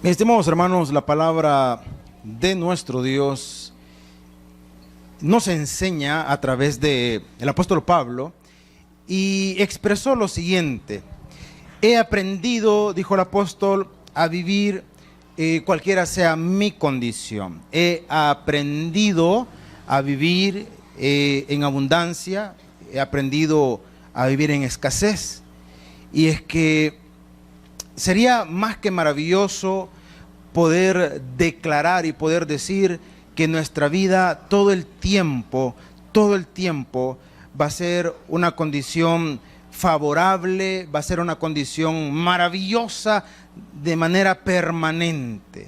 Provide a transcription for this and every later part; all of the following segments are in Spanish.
Mis estimados hermanos, la palabra de nuestro Dios nos enseña a través del apóstol Pablo y expresó lo siguiente: he aprendido, dijo el apóstol, a vivir cualquiera sea mi condición. He aprendido a vivir en abundancia, he aprendido a vivir en escasez. Y es que sería más que maravilloso poder declarar y poder decir que nuestra vida todo el tiempo va a ser una condición favorable, va a ser una condición maravillosa de manera permanente.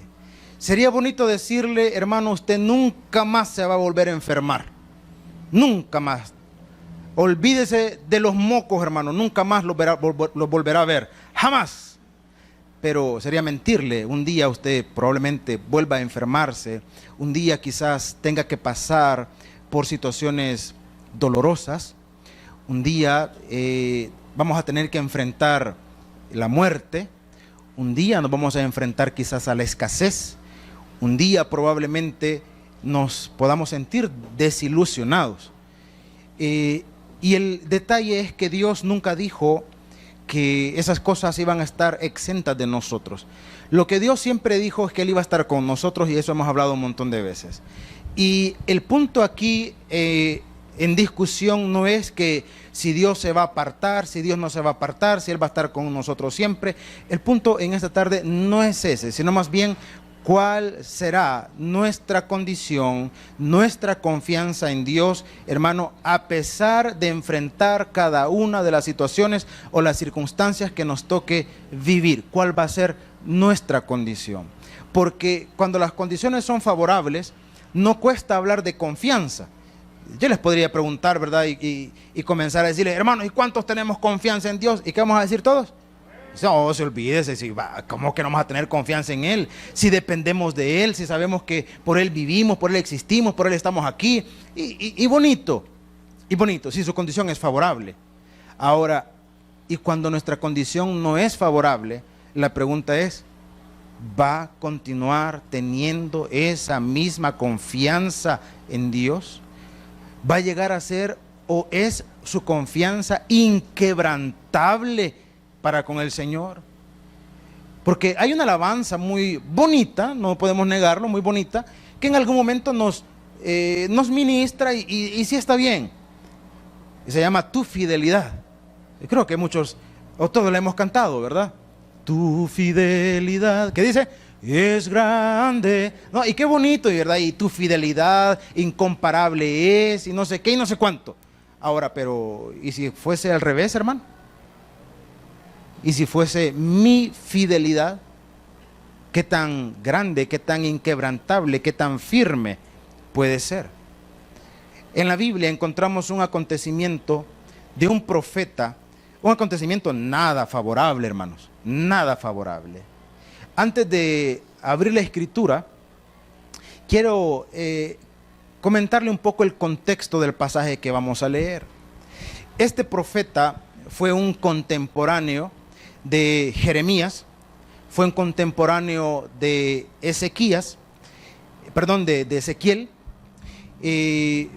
Sería bonito decirle: hermano, usted nunca más se va a volver a enfermar, nunca más. Olvídese de los mocos, hermano, nunca más los volverá a ver, jamás. Pero sería mentirle. Un día usted probablemente vuelva a enfermarse, un día quizás tenga que pasar por situaciones dolorosas, un día vamos a tener que enfrentar la muerte, un día nos vamos a enfrentar quizás a la escasez, un día probablemente nos podamos sentir desilusionados. Y el detalle es que Dios nunca dijo que esas cosas iban a estar exentas de nosotros. Lo que Dios siempre dijo es que Él iba a estar con nosotros, y eso hemos hablado un montón de veces. Y el punto aquí en discusión no es que si Dios se va a apartar, si Dios no se va a apartar, si Él va a estar con nosotros siempre. El punto en esta tarde no es ese, sino más bien cuál será nuestra condición, nuestra confianza en Dios, hermano, a pesar de enfrentar cada una de las situaciones o las circunstancias que nos toque vivir. ¿Cuál va a ser nuestra condición? Porque cuando las condiciones son favorables, no cuesta hablar de confianza. Yo les podría preguntar, ¿verdad? Y comenzar a decirle: hermano, ¿y cuántos tenemos confianza en Dios? ¿Y qué vamos a decir todos? No, se olvídese, ¿cómo que no vamos a tener confianza en Él? Si dependemos de Él, si sabemos que por Él vivimos, por Él existimos, por Él estamos aquí. Y bonito, si su condición es favorable. Ahora, y cuando nuestra condición no es favorable, la pregunta es: ¿va a continuar teniendo esa misma confianza en Dios? ¿Va a llegar a ser, o es su confianza inquebrantable para con el Señor? Porque hay una alabanza muy bonita, no podemos negarlo, muy bonita, que en algún momento nos ministra y sí está bien. Y se llama Tu Fidelidad. Yo creo que muchos, o todos la hemos cantado, ¿verdad? Tu fidelidad, ¿qué dice? Es grande. No, y qué bonito, ¿verdad? Y tu fidelidad incomparable es, y no sé qué, y no sé cuánto. Ahora, pero, ¿y si fuese al revés, hermano? Y si fuese mi fidelidad, qué tan grande, qué tan inquebrantable, qué tan firme puede ser. En la Biblia encontramos un acontecimiento de un profeta, un acontecimiento nada favorable, hermanos, nada favorable. Antes de abrir la escritura, quiero comentarle un poco el contexto del pasaje que vamos a leer. Este profeta fue un contemporáneo de Jeremías, fue un contemporáneo de Ezequiel,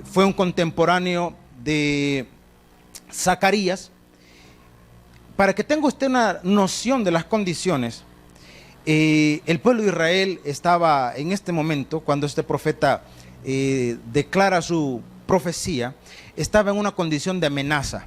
fue un contemporáneo de Zacarías. Para que tenga usted una noción de las condiciones, el pueblo de Israel estaba en este momento, cuando este profeta declara su profecía, estaba en una condición de amenaza.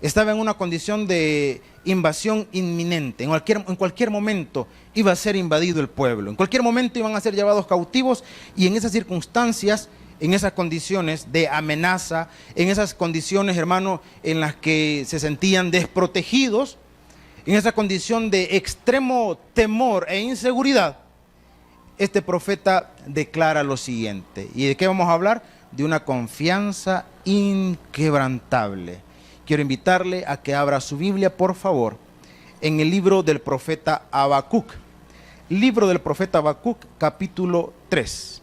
Estaba en una condición de invasión inminente. En cualquier momento iba a ser invadido el pueblo. En cualquier momento iban a ser llevados cautivos, y en esas circunstancias, en esas condiciones de amenaza, en esas condiciones, hermano, en las que se sentían desprotegidos, en esa condición de extremo temor e inseguridad, este profeta declara lo siguiente. ¿Y de qué vamos a hablar? De una confianza inquebrantable. Quiero invitarle a que abra su Biblia, por favor, en el libro del profeta Habacuc. Libro del profeta Habacuc, capítulo 3.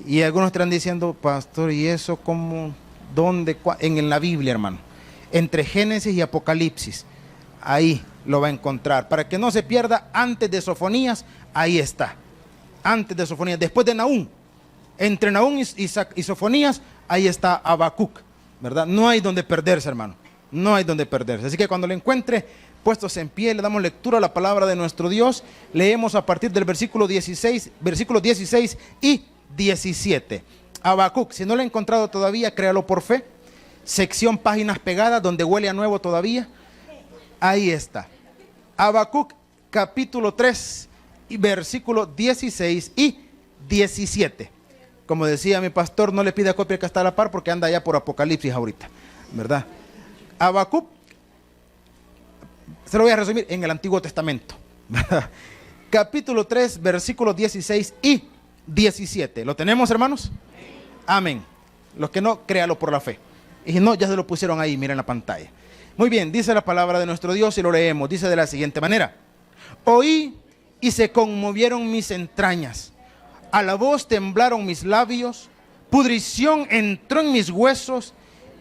Y algunos estarán diciendo, pastor, ¿y eso cómo? ¿Dónde? En la Biblia, hermano. Entre Génesis y Apocalipsis. Ahí lo va a encontrar. Para que no se pierda, antes de Sofonías, ahí está. Antes de Sofonías, después de Nahum. Entre Nahum y Sofonías, ahí está Habacuc, ¿verdad? No hay donde perderse, hermano. No hay donde perderse. Así que cuando lo encuentre, puestos en pie, le damos lectura a la palabra de nuestro Dios. Leemos a partir del versículo 16 y 17. Habacuc, si no lo he encontrado todavía, créalo por fe. Sección páginas pegadas, donde huele a nuevo todavía. Ahí está. Habacuc, capítulo 3, versículo 16 y 17. Como decía mi pastor, no le pida copia que está a la par porque anda allá por Apocalipsis ahorita, ¿verdad? Habacuc, se lo voy a resumir en el Antiguo Testamento. Capítulo 3, versículos 16 y 17. ¿Lo tenemos, hermanos? Amén. Los que no, créalo por la fe. Y si no, ya se lo pusieron ahí, miren la pantalla. Muy bien, dice la palabra de nuestro Dios y lo leemos. Dice de la siguiente manera: oí y se conmovieron mis entrañas. A la voz temblaron mis labios, pudrición entró en mis huesos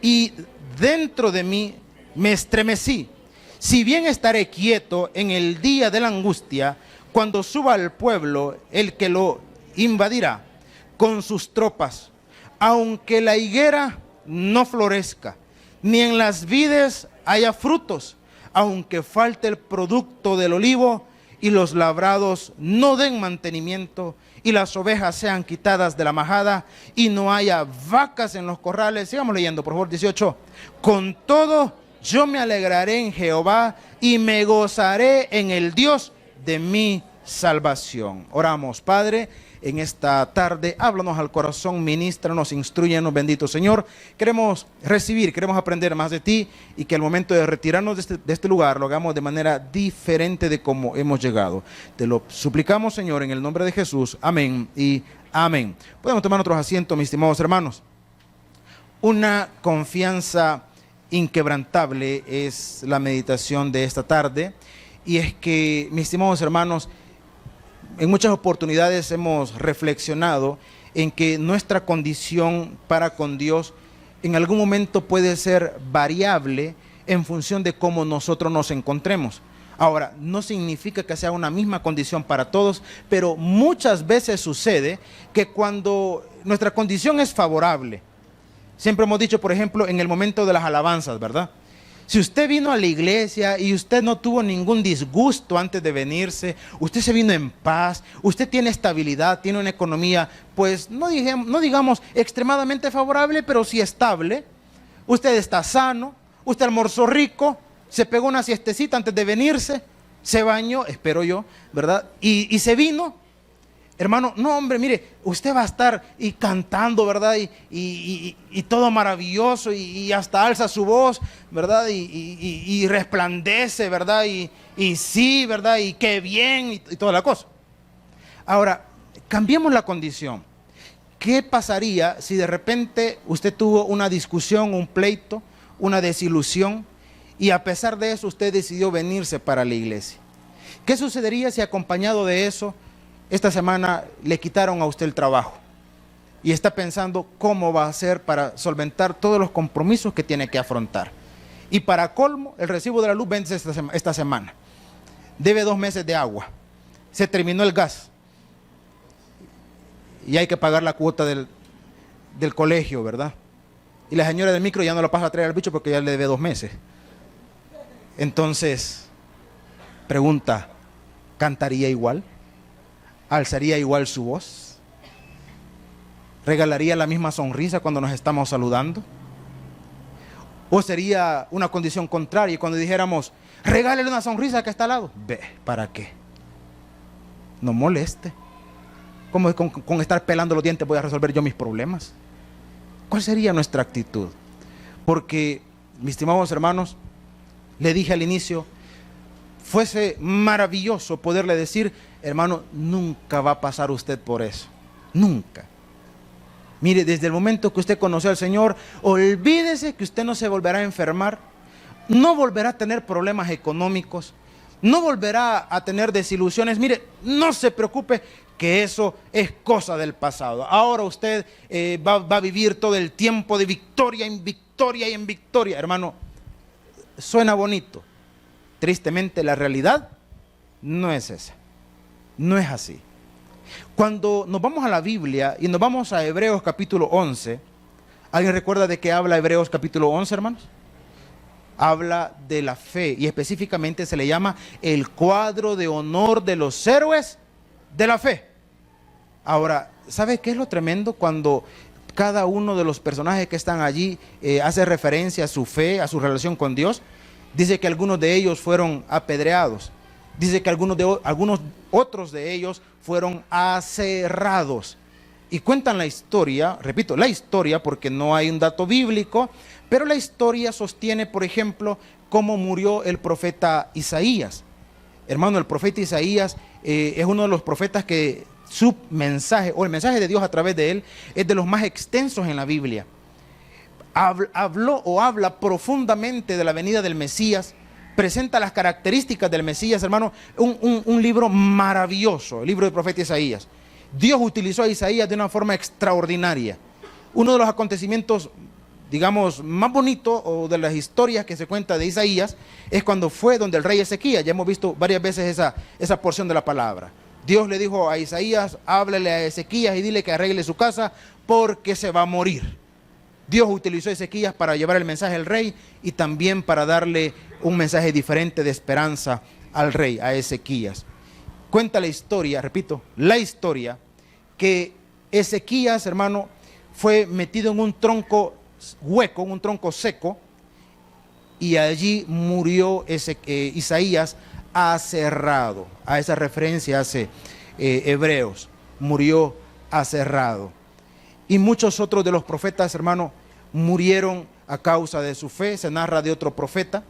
y dentro de mí me estremecí. Si bien estaré quieto en el día de la angustia, cuando suba al pueblo el que lo invadirá con sus tropas, aunque la higuera no florezca, ni en las vides haya frutos, aunque falte el producto del olivo y los labrados no den mantenimiento, y las ovejas sean quitadas de la majada, y no haya vacas en los corrales. Sigamos leyendo, por favor, 18. Con todo, yo me alegraré en Jehová, y me gozaré en el Dios de mi salvación. Oramos, Padre, en esta tarde, háblanos al corazón, ministranos, instruyenos, bendito Señor. Queremos recibir, queremos aprender más de ti, y que al momento de retirarnos de este lugar lo hagamos de manera diferente de como hemos llegado. Te lo suplicamos, Señor, en el nombre de Jesús. Amén y amén. Podemos tomar otros asientos, mis estimados hermanos. Una confianza inquebrantable es la meditación de esta tarde, y es que, mis estimados hermanos, en muchas oportunidades hemos reflexionado en que nuestra condición para con Dios en algún momento puede ser variable en función de cómo nosotros nos encontremos. Ahora, no significa que sea una misma condición para todos, pero muchas veces sucede que cuando nuestra condición es favorable, siempre hemos dicho, por ejemplo, en el momento de las alabanzas, ¿verdad? Si usted vino a la iglesia y usted no tuvo ningún disgusto antes de venirse, usted se vino en paz, usted tiene estabilidad, tiene una economía, pues no digamos extremadamente favorable, pero sí estable. Usted está sano, usted almorzó rico, se pegó una siestecita antes de venirse, se bañó, espero yo, ¿verdad? Y se vino. Hermano, no, hombre, mire, usted va a estar y cantando, ¿verdad? Y todo maravilloso, y hasta alza su voz, ¿verdad? Y resplandece, ¿verdad? Y sí, ¿verdad? Y qué bien, y toda la cosa. Ahora, cambiemos la condición. ¿Qué pasaría si de repente usted tuvo una discusión, un pleito, una desilusión, y a pesar de eso usted decidió venirse para la iglesia? ¿Qué sucedería si acompañado de eso esta semana le quitaron a usted el trabajo y está pensando cómo va a hacer para solventar todos los compromisos que tiene que afrontar? Y para colmo, el recibo de la luz vence esta semana. Debe 2 meses de agua. Se terminó el gas. Y hay que pagar la cuota del colegio, ¿verdad? Y la señora del micro ya no lo pasa a traer al bicho porque ya le debe 2 meses. Entonces, pregunta, ¿cantaría igual? ¿Alzaría igual su voz? ¿Regalaría la misma sonrisa cuando nos estamos saludando? ¿O sería una condición contraria y cuando dijéramos, regálele una sonrisa que está al lado? Ve, ¿para qué? No moleste. ¿Cómo con estar pelando los dientes voy a resolver yo mis problemas? ¿Cuál sería nuestra actitud? Porque, mis estimados hermanos, le dije al inicio, fuese maravilloso poderle decir, hermano, nunca va a pasar usted por eso. Nunca. Mire, desde el momento que usted conoció al Señor, olvídese que usted no se volverá a enfermar, no volverá a tener problemas económicos, no volverá a tener desilusiones. Mire, no se preocupe, que eso es cosa del pasado. Ahora usted va a vivir todo el tiempo de victoria en victoria y en victoria. Hermano, suena bonito. Tristemente la realidad no es esa. No es así. Cuando nos vamos a la Biblia y nos vamos a Hebreos capítulo 11, ¿alguien recuerda de qué habla Hebreos capítulo 11, hermanos? Habla de la fe y específicamente se le llama el cuadro de honor de los héroes de la fe. Ahora, ¿sabe qué es lo tremendo? Cuando cada uno de los personajes que están allí hace referencia a su fe, a su relación con Dios. Dice que algunos de ellos fueron apedreados. Dice que algunos otros de ellos fueron aserrados. Y cuentan la historia, repito, la historia porque no hay un dato bíblico, pero la historia sostiene, por ejemplo, cómo murió el profeta Isaías. Hermano, el profeta Isaías es uno de los profetas que su mensaje, o el mensaje de Dios a través de él, es de los más extensos en la Biblia. Habla profundamente de la venida del Mesías, presenta las características del Mesías, hermano, un libro maravilloso, el libro del profeta Isaías. Dios utilizó a Isaías de una forma extraordinaria. Uno de los acontecimientos, digamos, más bonitos o de las historias que se cuenta de Isaías es cuando fue donde el rey Ezequías. Ya hemos visto varias veces esa porción de la palabra. Dios le dijo a Isaías, háblale a Ezequías y dile que arregle su casa porque se va a morir. Dios utilizó a Ezequías para llevar el mensaje al rey y también para darle un mensaje diferente de esperanza al rey, a Ezequías. Cuenta la historia, repito, la historia, que Ezequías, hermano, fue metido en un tronco hueco, un tronco seco, y allí murió Isaías aserrado. A esa referencia hace Hebreos, murió aserrado. Y muchos otros de los profetas, hermano, murieron a causa de su fe. Se narra de otro profeta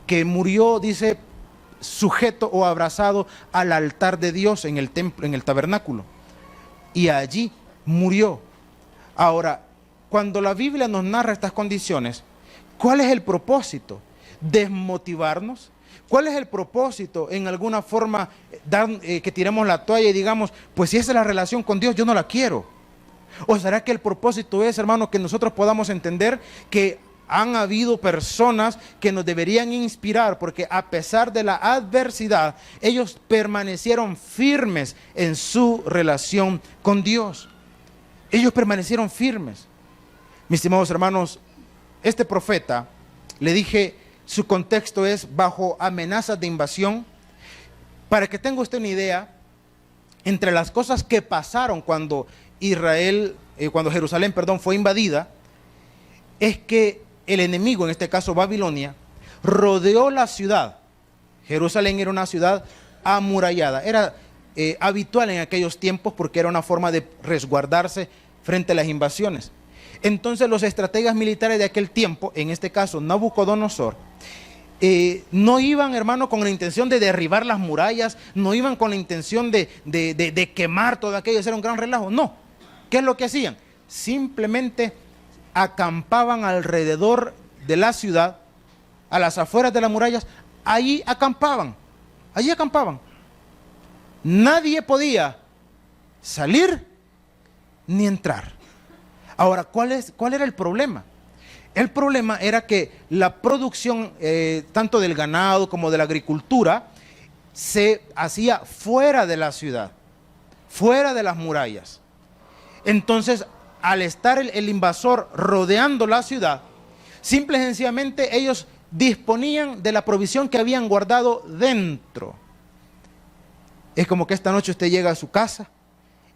que murió, dice, sujeto o abrazado al altar de Dios en el templo, en el tabernáculo. Y allí murió. Ahora, cuando la Biblia nos narra estas condiciones, ¿cuál es el propósito? ¿Desmotivarnos? ¿Cuál es el propósito? En alguna forma, que tiremos la toalla y digamos, pues si esa es la relación con Dios, yo no la quiero. ¿O será que el propósito es, hermano, que nosotros podamos entender que han habido personas que nos deberían inspirar, porque a pesar de la adversidad, ellos permanecieron firmes en su relación con Dios? Ellos permanecieron firmes. Mis estimados hermanos, este profeta, le dije, su contexto es bajo amenazas de invasión. Para que tenga usted una idea, entre las cosas que pasaron cuando Jerusalén, fue invadida, es que el enemigo, en este caso Babilonia, rodeó la ciudad. Jerusalén era una ciudad amurallada, era habitual en aquellos tiempos porque era una forma de resguardarse frente a las invasiones. Entonces los estrategas militares de aquel tiempo, en este caso Nabucodonosor, no iban, hermano, con la intención de derribar las murallas, no iban con la intención de quemar todo aquello, hacer un gran relajo, no. ¿Qué es lo que hacían? Simplemente acampaban alrededor de la ciudad, a las afueras de las murallas, allí acampaban. Nadie podía salir ni entrar. Ahora, ¿cuál era el problema? El problema era que la producción, tanto del ganado como de la agricultura, se hacía fuera de la ciudad, fuera de las murallas. Entonces, al estar el invasor rodeando la ciudad, simple y sencillamente ellos disponían de la provisión que habían guardado dentro. Es como que esta noche usted llega a su casa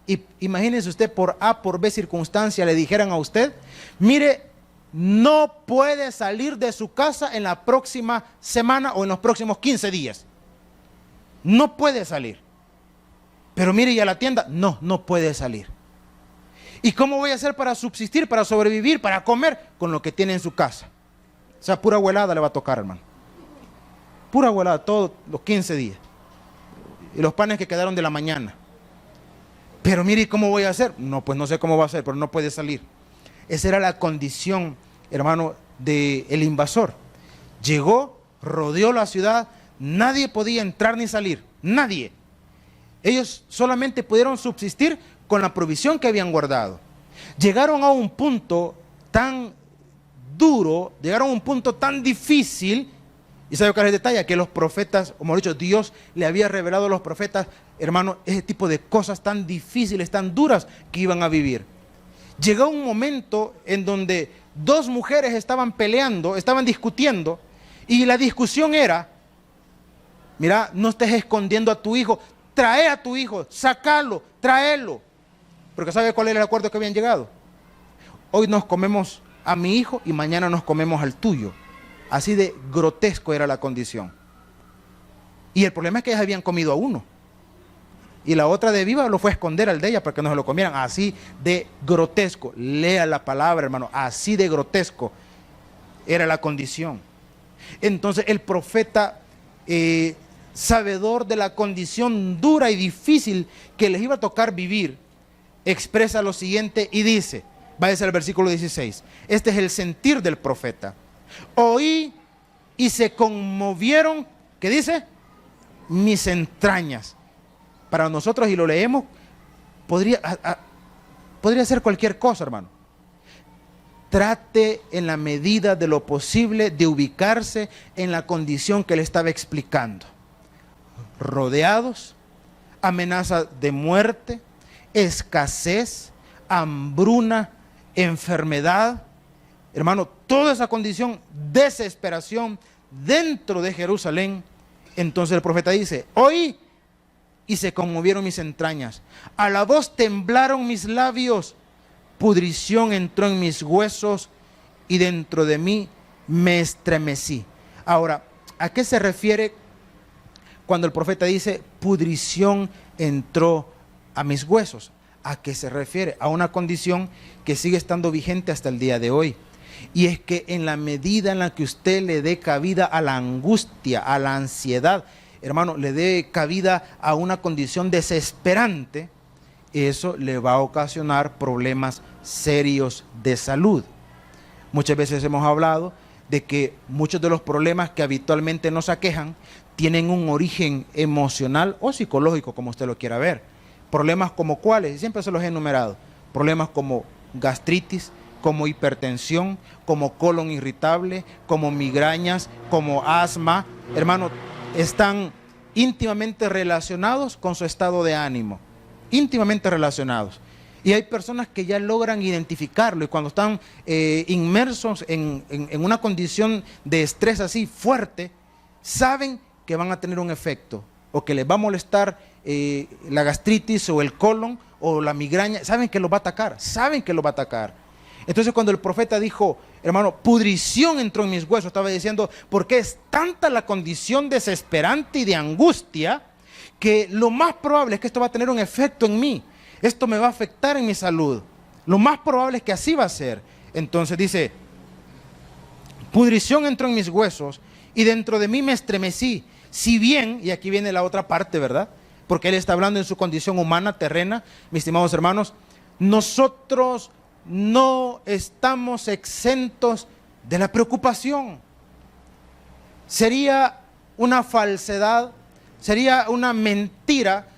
y imagínese usted, por A, por B circunstancia, le dijeran a usted, mire, no puede salir de su casa en la próxima semana o en los próximos 15 días. No puede salir. Pero mire, ¿y a la tienda? No puede salir. ¿Y cómo voy a hacer para subsistir, para sobrevivir, para comer? Con lo que tiene en su casa. O sea, pura abuelada le va a tocar, hermano. Pura abuelada todos los 15 días. y los panes que quedaron de la mañana. Pero mire, ¿cómo voy a hacer? No, pues no sé cómo va a hacer, pero no puede salir. Esa era la condición, hermano, del invasor. Llegó, rodeó la ciudad, nadie podía entrar ni salir, nadie. Ellos solamente pudieron subsistir con la provisión que habían guardado. Llegaron a un punto tan duro, llegaron a un punto tan difícil, y sabe cuál es el detalle, que los profetas, como he dicho, Dios le había revelado a los profetas, hermano, ese tipo de cosas tan difíciles, tan duras que iban a vivir. Llegó un momento en donde dos mujeres estaban peleando, estaban discutiendo, y la discusión era: mira, no estés escondiendo a tu hijo, trae a tu hijo, sácalo, tráelo. Porque ¿sabe cuál era el acuerdo que habían llegado? Hoy nos comemos a mi hijo y mañana nos comemos al tuyo. Así de grotesco era la condición. Y el problema es que ellas habían comido a uno, y la otra de viva lo fue a esconder al de ella para que no se lo comieran. Así de grotesco. Lea la palabra, hermano. Así de grotesco era la condición. Entonces el profeta, sabedor de la condición dura y difícil que les iba a tocar vivir, expresa lo siguiente y dice, váyase al versículo 16. Este es el sentir del profeta. Oí y se conmovieron, ¿qué dice? Mis entrañas. Para nosotros, y lo leemos, podría ser cualquier cosa, hermano. Trate en la medida de lo posible de ubicarse en la condición que le estaba explicando. Rodeados, amenaza de muerte, escasez, hambruna, enfermedad. Hermano, toda esa condición, desesperación dentro de Jerusalén. Entonces el profeta dice, oí y se conmovieron mis entrañas. A la voz temblaron mis labios. Pudrición entró en mis huesos y dentro de mí me estremecí. Ahora, ¿a qué se refiere cuando el profeta dice pudrición entró a mis huesos? ¿A qué se refiere? A una condición que sigue estando vigente hasta el día de hoy. Y es que en la medida en la que usted le dé cabida a la angustia, a la ansiedad, hermano, le dé cabida a una condición desesperante, eso le va a ocasionar problemas serios de salud. Muchas veces hemos hablado de que muchos de los problemas que habitualmente nos aquejan tienen un origen emocional o psicológico, como usted lo quiera ver. Problemas como cuáles, siempre se los he enumerado. Problemas como gastritis, como hipertensión, como colon irritable, como migrañas, como asma. Hermano, están íntimamente relacionados con su estado de ánimo, íntimamente relacionados. Y hay personas que ya logran identificarlo, y cuando están inmersos en una condición de estrés así fuerte, saben que van a tener un efecto, o que les va a molestar la gastritis o el colon o la migraña, saben que los va a atacar, saben que los va a atacar. Entonces cuando el profeta dijo, hermano, pudrición entró en mis huesos, estaba diciendo, porque es tanta la condición desesperante y de angustia, que lo más probable es que esto va a tener un efecto en mí, esto me va a afectar en mi salud, lo más probable es que así va a ser. Entonces dice, pudrición entró en mis huesos y dentro de mí me estremecí, si bien, y aquí viene la otra parte, ¿verdad? Porque él está hablando en su condición humana, terrena, mis estimados hermanos, nosotros no estamos exentos de la preocupación. Sería una falsedad, sería una mentira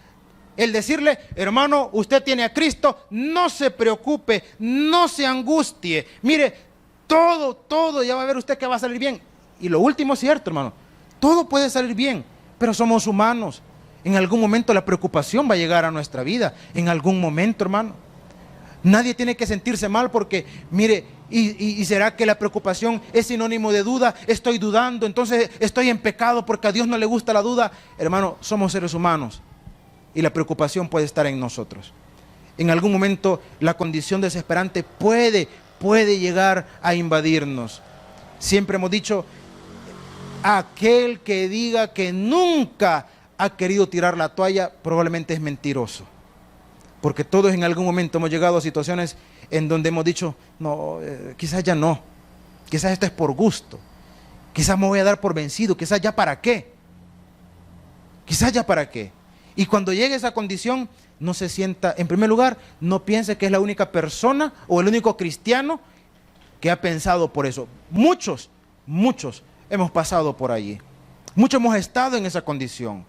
el decirle, hermano, usted tiene a Cristo, no se preocupe, no se angustie, mire, todo, ya va a ver usted que va a salir bien. Y lo último es cierto, hermano, todo puede salir bien, pero somos humanos. En algún momento la preocupación va a llegar a nuestra vida, en algún momento, hermano. Nadie tiene que sentirse mal porque, mire, y será que la preocupación es sinónimo de duda, estoy dudando, entonces estoy en pecado porque a Dios no le gusta la duda. Hermano, somos seres humanos y la preocupación puede estar en nosotros. En algún momento la condición desesperante puede llegar a invadirnos. Siempre hemos dicho, aquel que diga que nunca ha querido tirar la toalla, probablemente es mentiroso. Porque todos en algún momento hemos llegado a situaciones en donde hemos dicho, no, quizás ya no, quizás esto es por gusto, quizás me voy a dar por vencido, quizás ya para qué, quizás ya para qué. Y cuando llegue a esa condición, no se sienta, en primer lugar, no piense que es la única persona o el único cristiano que ha pensado por eso. Muchos hemos pasado por allí. Muchos hemos estado en esa condición.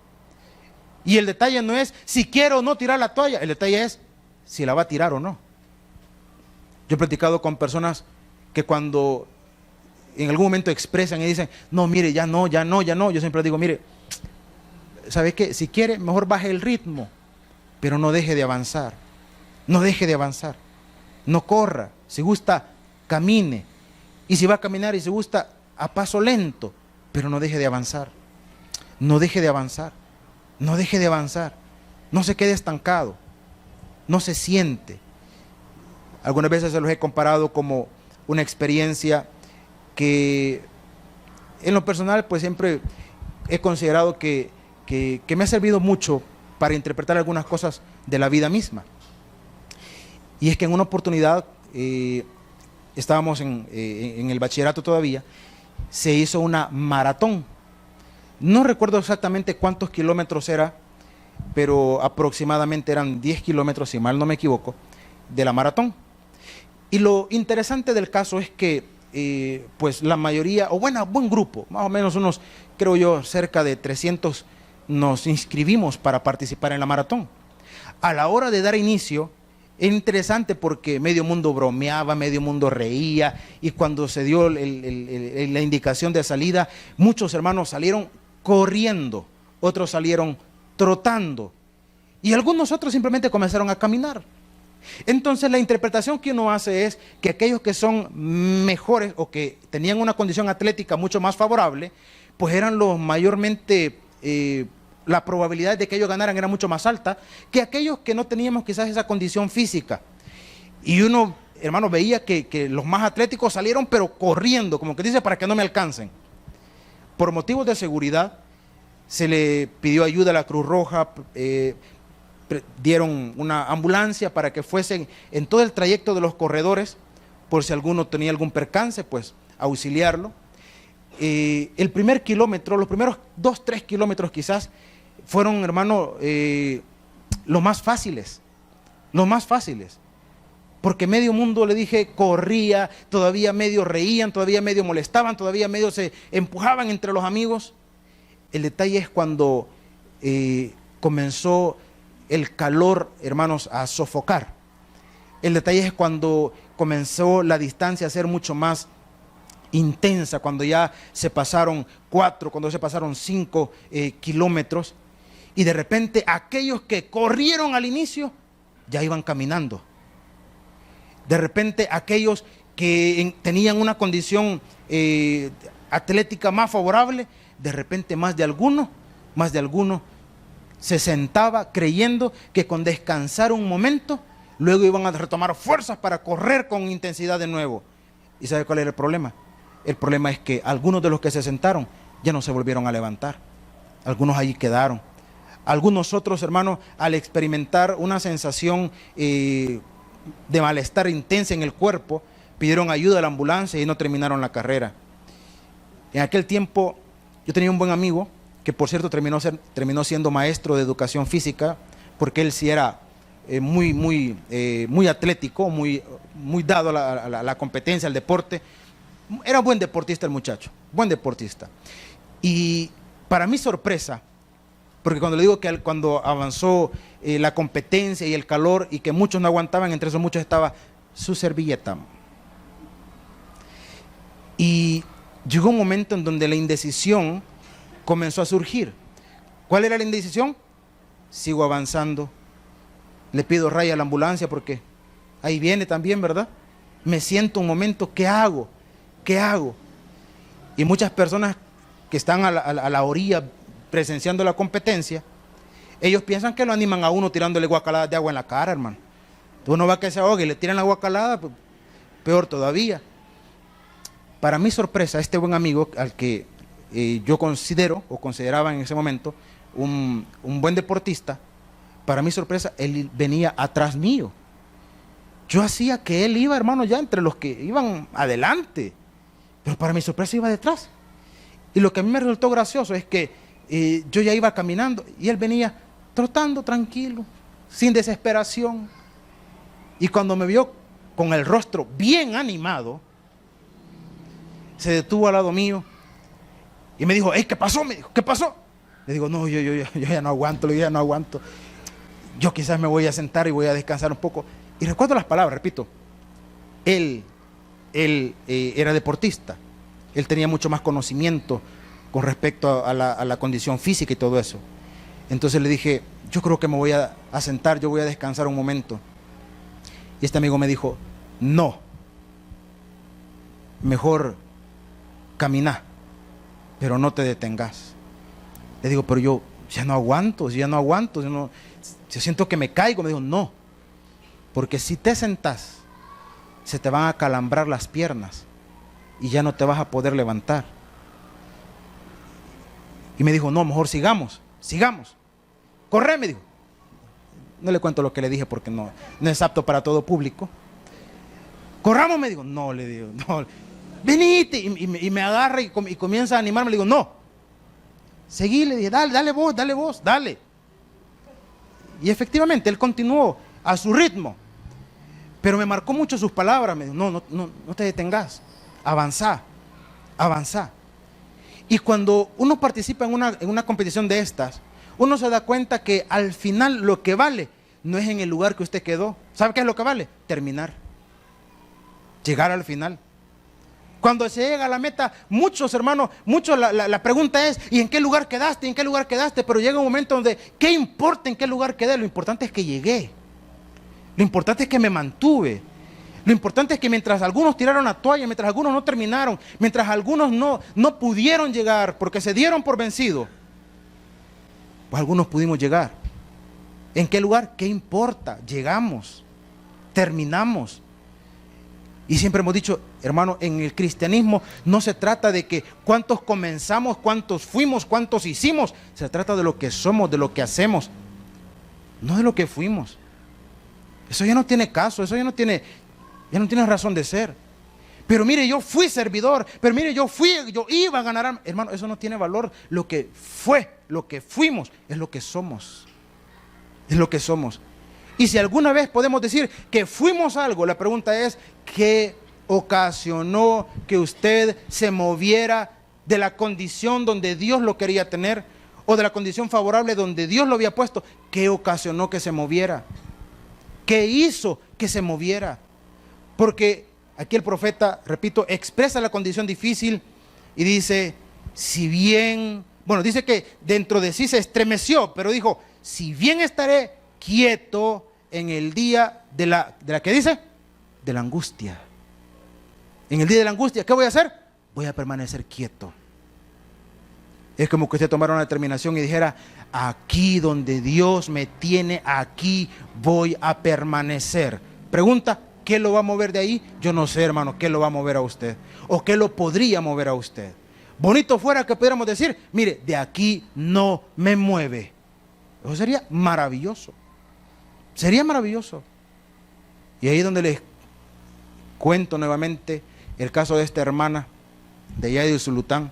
Y el detalle no es si quiero o no tirar la toalla, el detalle es si la va a tirar o no. Yo he platicado con personas que cuando en algún momento expresan y dicen, no, mire, ya no, yo siempre digo, mire, ¿sabe qué? Si quiere, mejor baje el ritmo, pero no deje de avanzar, no corra, si gusta, camine, y si va a caminar y si gusta, a paso lento, pero no deje de avanzar, no se quede estancado, no se siente. Algunas veces se los he comparado como una experiencia que en lo personal pues siempre he considerado que me ha servido mucho para interpretar algunas cosas de la vida misma. Y es que en una oportunidad, estábamos en el bachillerato todavía, se hizo una maratón. No recuerdo exactamente cuántos kilómetros era, pero aproximadamente eran 10 kilómetros, si mal no me equivoco, de la maratón. Y lo interesante del caso es que pues la mayoría, o bueno, buen grupo, más o menos unos, creo yo, cerca de 300 nos inscribimos para participar en la maratón. A la hora de dar inicio, es interesante porque medio mundo bromeaba, medio mundo reía, y cuando se dio la indicación de salida, muchos hermanos salieron corriendo, otros salieron trotando, y algunos otros simplemente comenzaron a caminar. Entonces la interpretación que uno hace es que aquellos que son mejores o que tenían una condición atlética mucho más favorable, pues eran los mayormente, la probabilidad de que ellos ganaran era mucho más alta que aquellos que no teníamos quizás esa condición física. Y uno, hermano, veía que los más atléticos salieron pero corriendo, como que dice, para que no me alcancen. Por motivos de seguridad se le pidió ayuda a la Cruz Roja, dieron una ambulancia para que fuesen en todo el trayecto de los corredores, por si alguno tenía algún percance, pues auxiliarlo. El primer kilómetro, los primeros 2-3 kilómetros quizás, fueron, hermano, los más fáciles, porque medio mundo, le dije, corría, todavía medio reían, todavía medio molestaban, todavía medio se empujaban entre los amigos. El detalle es cuando comenzó el calor, hermanos, a sofocar. El detalle es cuando comenzó la distancia a ser mucho más intensa, cuando ya se pasaron 4, cuando se pasaron 5 kilómetros, y de repente aquellos que corrieron al inicio ya iban caminando. De repente aquellos que tenían una condición atlética más favorable, de repente más de alguno se sentaba creyendo que con descansar un momento, luego iban a retomar fuerzas para correr con intensidad de nuevo. ¿Y sabe cuál era el problema? El problema es que algunos de los que se sentaron ya no se volvieron a levantar. Algunos allí quedaron. Algunos otros, hermanos, al experimentar una sensación de malestar intensa en el cuerpo, pidieron ayuda a la ambulancia y no terminaron la carrera. En aquel tiempo yo tenía un buen amigo que, por cierto, terminó siendo maestro de educación física, porque él sí era muy atlético, muy dado a la competencia, al deporte. Era buen deportista el muchacho, buen deportista. Y para mi sorpresa, porque cuando le digo que cuando avanzó la competencia y el calor y que muchos no aguantaban, entre esos muchos estaba su servilleta. Y llegó un momento en donde la indecisión comenzó a surgir. ¿Cuál era la indecisión? Sigo avanzando, le pido raya a la ambulancia porque ahí viene también, ¿verdad? Me siento un momento, ¿qué hago? Y muchas personas que están a la orilla presenciando la competencia, ellos piensan que lo animan a uno tirándole guacaladas de agua en la cara, hermano. Uno va a que se ahogue y le tiran la guacalada, pues, peor todavía. Para mi sorpresa, este buen amigo, al que yo consideraba en ese momento un buen deportista, para mi sorpresa, él venía atrás mío. Yo hacía que él iba, hermano, ya entre los que iban adelante, pero para mi sorpresa iba detrás. Y lo que a mí me resultó gracioso es que yo ya iba caminando y él venía trotando tranquilo, sin desesperación. Y cuando me vio con el rostro bien animado, se detuvo al lado mío y me dijo, hey, ¿qué pasó? Me dijo, ¿qué pasó? Le digo, no, yo ya no aguanto, yo ya no aguanto. Yo quizás me voy a sentar y voy a descansar un poco. Y recuerdo las palabras, repito, él era deportista, él tenía mucho más conocimiento con respecto a la condición física y todo eso. Entonces le dije, yo creo que me voy a sentar, yo voy a descansar un momento. Y este amigo me dijo, no, mejor camina, pero no te detengas. Le digo, pero yo ya no aguanto, yo siento que me caigo. Me dijo, no, porque si te sentás, se te van a acalambrar las piernas y ya no te vas a poder levantar. Y me dijo, no, mejor sigamos, corre, me dijo. No le cuento lo que le dije porque no es apto para todo público. Corramos, me dijo. No, le digo, no, venite. Y me agarra y comienza a animarme. Le digo, no, seguí, le dije, dale vos, dale. Y efectivamente, él continuó a su ritmo. Pero me marcó mucho sus palabras. Me dijo, no te detengas, avanzá. Y cuando uno participa en una competición de estas, uno se da cuenta que al final lo que vale no es en el lugar que usted quedó. ¿Sabe qué es lo que vale? Terminar, llegar al final. Cuando se llega a la meta, muchos hermanos, la pregunta es, ¿y en qué lugar quedaste? Pero llega un momento donde, ¿qué importa en qué lugar quedé? Lo importante es que llegué. Lo importante es que me mantuve. Lo importante es que mientras algunos tiraron la toalla, mientras algunos no terminaron, mientras algunos no pudieron llegar porque se dieron por vencidos, pues algunos pudimos llegar. ¿En qué lugar? ¿Qué importa? Llegamos, terminamos. Y siempre hemos dicho, hermano, en el cristianismo no se trata de que cuántos comenzamos, cuántos fuimos, cuántos hicimos. Se trata de lo que somos, de lo que hacemos, no de lo que fuimos. Eso ya no tiene caso, eso ya no tiene razón de ser. Pero mire, yo fui servidor, pero mire, yo iba a ganar. Hermano, eso no tiene valor. Lo que fue, lo que fuimos, es lo que somos. Es lo que somos. Y si alguna vez podemos decir que fuimos algo, la pregunta es, ¿qué ocasionó que usted se moviera de la condición donde Dios lo quería tener, o de la condición favorable donde Dios lo había puesto? ¿Qué ocasionó que se moviera? ¿Qué hizo que se moviera? Porque aquí el profeta, repito, expresa la condición difícil y dice, dice que dentro de sí se estremeció, pero dijo, si bien estaré quieto en el día de la ¿qué dice? De la angustia. En el día de la angustia, ¿qué voy a hacer? Voy a permanecer quieto. Es como que usted tomara una determinación y dijera, aquí donde Dios me tiene, aquí voy a permanecer. Pregunta, ¿qué lo va a mover de ahí? Yo no sé, hermano, ¿qué lo va a mover a usted? ¿O qué lo podría mover a usted? Bonito fuera que pudiéramos decir, mire, de aquí no me mueve. Eso sería maravilloso. Sería maravilloso. Y ahí es donde les cuento nuevamente el caso de esta hermana de allá de Usulután,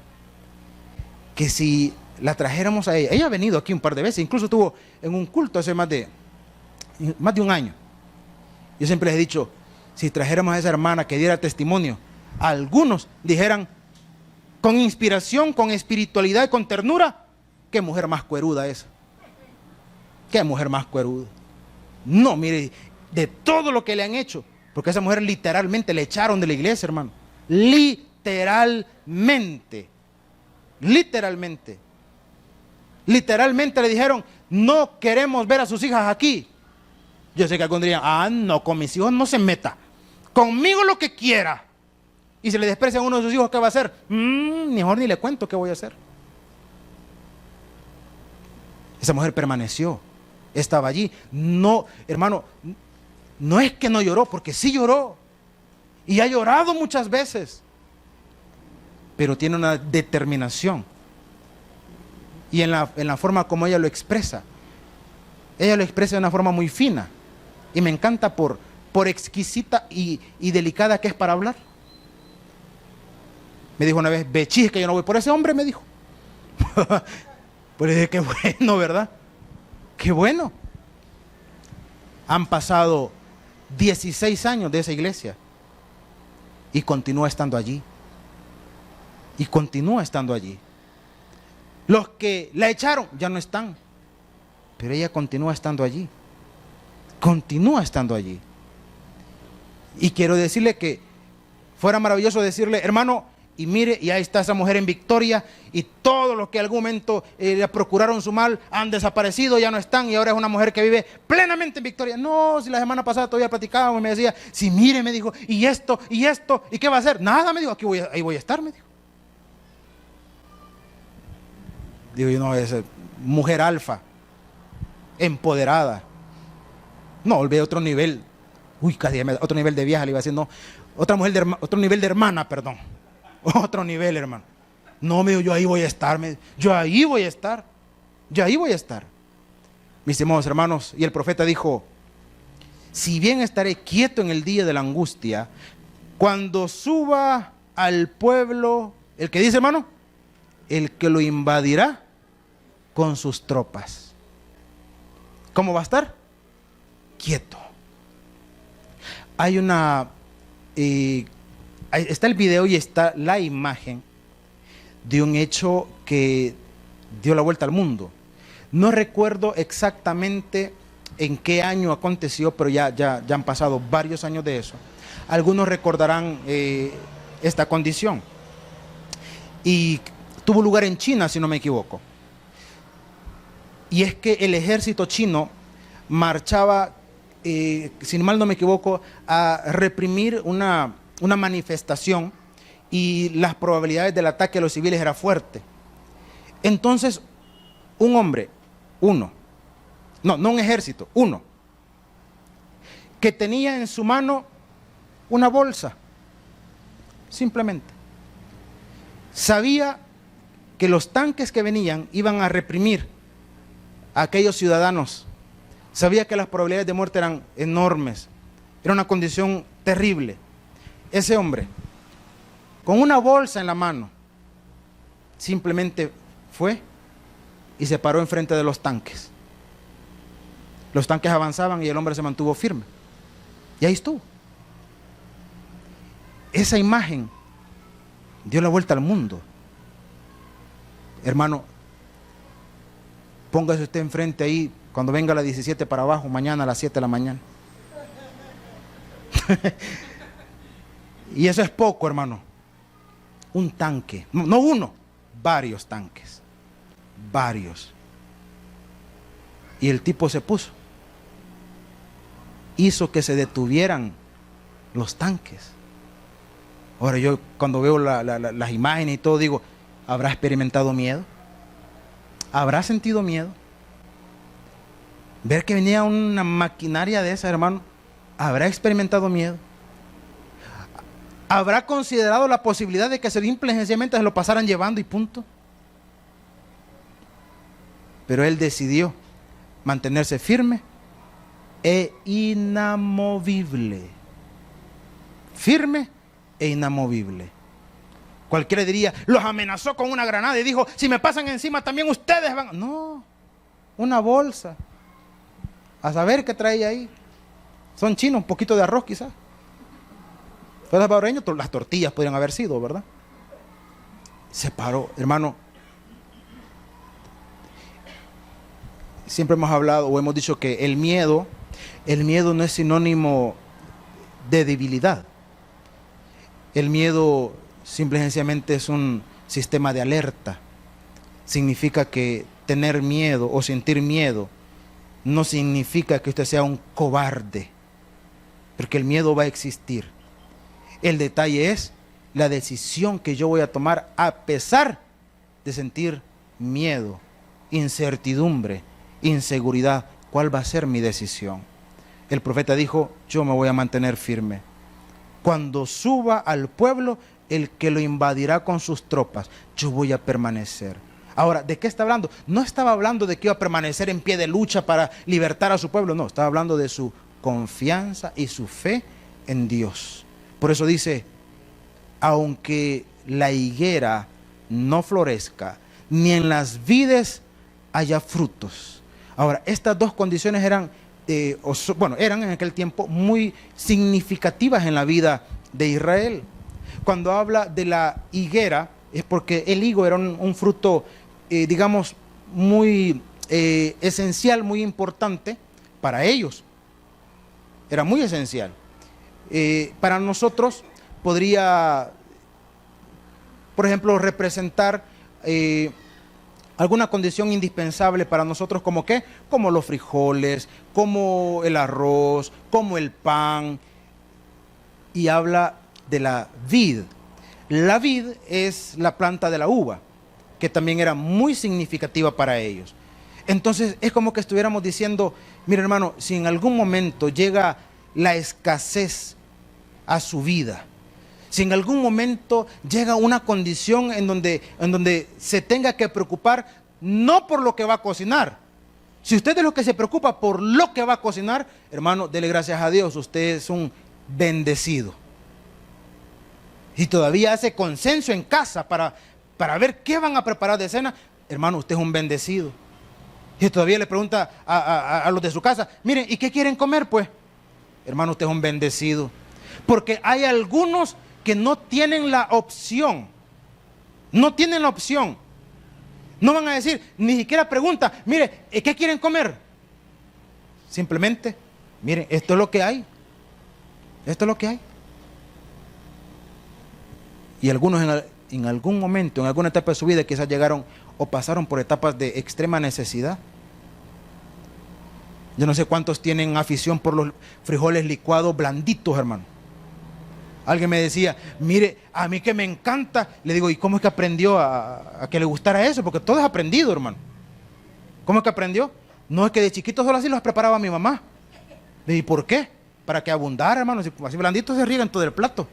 que si la trajéramos a ella ha venido aquí un par de veces, incluso estuvo en un culto hace más de un año. Yo siempre les he dicho, si trajéramos a esa hermana que diera testimonio, algunos dijeran con inspiración, con espiritualidad y con ternura, qué mujer más cueruda esa. Qué mujer más cueruda. No, mire, de todo lo que le han hecho, porque a esa mujer literalmente le echaron de la iglesia, hermano. Literalmente le dijeron, no queremos ver a sus hijas aquí. Yo sé que algunos dirían, no, con mis hijos no se meta, conmigo lo que quiera. Y si le desprecia a uno de sus hijos, ¿qué va a hacer? Mejor ni le cuento qué voy a hacer. Esa mujer permaneció, estaba allí. No, hermano, no es que no lloró, porque sí lloró y ha llorado muchas veces, pero tiene una determinación. Y en la forma como ella lo expresa de una forma muy fina, y me encanta por exquisita y delicada que es para hablar. Me dijo una vez, bechis, que yo no voy por ese hombre, me dijo. Pues le dije, qué bueno, ¿verdad? qué bueno. Han pasado 16 años de esa iglesia y continúa estando allí. Y continúa estando allí. Los que la echaron ya no están, pero ella continúa estando allí. Continúa estando allí. Y quiero decirle que fuera maravilloso decirle, hermano, y mire, y ahí está esa mujer en victoria, y todos los que en algún momento le procuraron su mal han desaparecido, ya no están, y ahora es una mujer que vive plenamente en victoria. No, si la semana pasada todavía platicábamos y me decía, si mire, me dijo, y esto, ¿y qué va a hacer? Nada, me dijo, ahí voy a estar, me dijo. Digo yo, no, es mujer alfa, empoderada. No, olvidé otro nivel. Uy, casi otro nivel de vieja le iba a decir, no, otro nivel de hermana, perdón. Otro nivel, hermano. No, me dijo, yo ahí voy a estar, yo ahí voy a estar. Yo ahí voy a estar. Mis estimados hermanos, y el profeta dijo, si bien estaré quieto en el día de la angustia, cuando suba al pueblo, ¿el que dice, hermano? El que lo invadirá con sus tropas. ¿Cómo va a estar? Quieto. Hay una... está el video y está la imagen de un hecho que dio la vuelta al mundo. No recuerdo exactamente en qué año aconteció, pero ya han pasado varios años de eso. Algunos recordarán esta condición. Y tuvo lugar en China, si no me equivoco. Y es que el ejército chino marchaba, si mal no me equivoco, a reprimir una manifestación, y las probabilidades del ataque a los civiles era fuerte. Entonces, un hombre, no un ejército, que tenía en su mano una bolsa, simplemente, sabía que los tanques que venían iban a reprimir a aquellos ciudadanos. Sabía que las probabilidades de muerte eran enormes. Era una condición terrible. Ese hombre, con una bolsa en la mano, simplemente fue y se paró enfrente de los tanques. Los tanques avanzaban y el hombre se mantuvo firme. Y ahí estuvo. Esa imagen dio la vuelta al mundo. Hermano, póngase usted enfrente ahí cuando venga a las 17 para abajo, mañana a las 7 de la mañana. Y eso es poco, hermano. Un tanque, no uno, varios tanques. Varios. Y el tipo se puso. Hizo que se detuvieran los tanques. Ahora yo cuando veo las imágenes y todo digo, ¿habrá experimentado miedo? ¿Habrá sentido miedo? Ver que venía una maquinaria de esa, hermano, ¿habrá experimentado miedo? ¿Habrá considerado la posibilidad de que simple y sencillamente se lo pasaran llevando y punto? Pero él decidió mantenerse firme e inamovible. Firme e inamovible. Cualquiera diría, los amenazó con una granada y dijo, si me pasan encima también ustedes van. No, una bolsa. A saber qué trae ahí. Son chinos, un poquito de arroz quizás. Fuera salvadoreño, las tortillas podrían haber sido, ¿verdad? Se paró, hermano. Siempre hemos hablado o hemos dicho que el miedo no es sinónimo de debilidad. El miedo simple y sencillamente es un sistema de alerta. Significa que tener miedo o sentir miedo no significa que usted sea un cobarde, porque el miedo va a existir. El detalle es la decisión que yo voy a tomar a pesar de sentir miedo, incertidumbre, inseguridad. ¿Cuál va a ser mi decisión? El profeta dijo, yo me voy a mantener firme. Cuando suba al pueblo, el que lo invadirá con sus tropas, yo voy a permanecer. Ahora, ¿de qué está hablando? No estaba hablando de que iba a permanecer en pie de lucha para libertar a su pueblo, no, estaba hablando de su confianza y su fe en Dios. Por eso dice, aunque la higuera no florezca, ni en las vides haya frutos, Ahora, estas dos condiciones eran, eran en aquel tiempo muy significativas en la vida de Israel. Cuando habla de la higuera, es porque el higo era un fruto, digamos, muy esencial, muy importante para ellos. Era muy esencial. Para nosotros podría, por ejemplo, representar alguna condición indispensable para nosotros, como qué, como los frijoles, como el arroz, como el pan. Y habla de la vid. La vid es la planta de la uva, que también era muy significativa para ellos. Entonces es como que estuviéramos diciendo, mira hermano, si en algún momento llega la escasez a su vida, si en algún momento llega una condición en donde se tenga que preocupar no por lo que va a cocinar, si usted es lo que se preocupa por lo que va a cocinar, hermano, dele gracias a Dios, usted es un bendecido. Y todavía hace consenso en casa para ver qué van a preparar de cena, hermano, usted es un bendecido. Y todavía le pregunta a los de su casa, miren, ¿y qué quieren comer? Pues, hermano, usted es un bendecido. Porque hay algunos que no tienen la opción. No tienen la opción. No van a decir, ni siquiera pregunta, mire, ¿qué quieren comer? Simplemente, miren, esto es lo que hay. Esto es lo que hay. Y algunos en algún momento, en alguna etapa de su vida, quizás llegaron o pasaron por etapas de extrema necesidad. Yo no sé cuántos tienen afición por los frijoles licuados blanditos, hermano. Alguien me decía, mire, a mí que me encanta. Le digo, ¿y cómo es que aprendió a que le gustara eso? Porque todo es aprendido, hermano. ¿Cómo es que aprendió? No, es que de chiquito solo así los preparaba mi mamá. Le dije, ¿por qué? Para que abundara, hermano. Así blanditos se riegan todo el plato.